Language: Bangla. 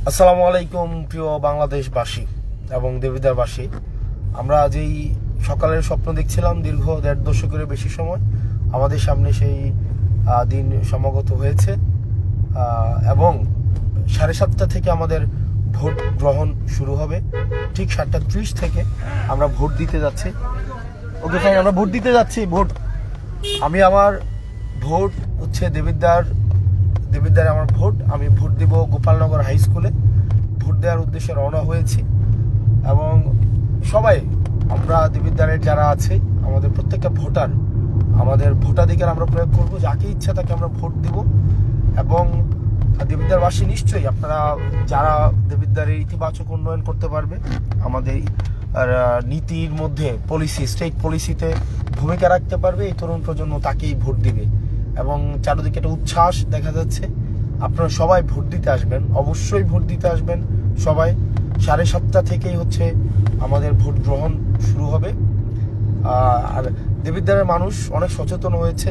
আসসালামু আলাইকুম প্রিয় বাংলাদেশবাসী এবং দেবিদ্বারবাসী। আমরা যেই সকালের স্বপ্ন দেখছিলাম দীর্ঘ ১.৫ দশকের বেশি সময়, আমাদের সামনে সেই দিন সমাগত হয়েছে এবং 7:30 থেকে আমাদের ভোট গ্রহণ শুরু হবে। ঠিক 7:30 থেকে আমরা ভোট দিতে যাচ্ছি। ওকে ফাইন, আমরা ভোট দিতে যাচ্ছি। আমি আমার ভোট হচ্ছে দেবিদ্বারে আমার ভোট। আমি ভোট দিব গোপালনগর হাই স্কুলে। ভোট দেওয়ার উদ্দেশ্যে রওনা হয়েছি এবং সবাই আমরা দেবিদ্বারের যারা আছে আমাদের প্রত্যেকটা ভোটার, আমাদের ভোটাধিকার আমরা প্রয়োগ করব। যাকে ইচ্ছা তাকে আমরা ভোট দিব এবং দেবিদ্বারবাসী নিশ্চয়ই আপনারা যারা দেবিদ্বারের ইতিবাচক উন্নয়ন করতে পারবে, আমাদের নীতির মধ্যে স্টেট পলিসিতে ভূমিকা রাখতে পারবে, এই তরুণ প্রজন্ম তাকেই ভোট দিবে এবং চারিদিকে একটা উচ্ছ্বাস দেখা যাচ্ছে। আপনারা সবাই ভোট দিতে আসবেন, অবশ্যই ভোট দিতে আসবেন সবাই। 7:30 থেকেই হচ্ছে আমাদের ভোট গ্রহণ শুরু হবে। আর দেবিদ্বারের মানুষ অনেক সচেতন হয়েছে।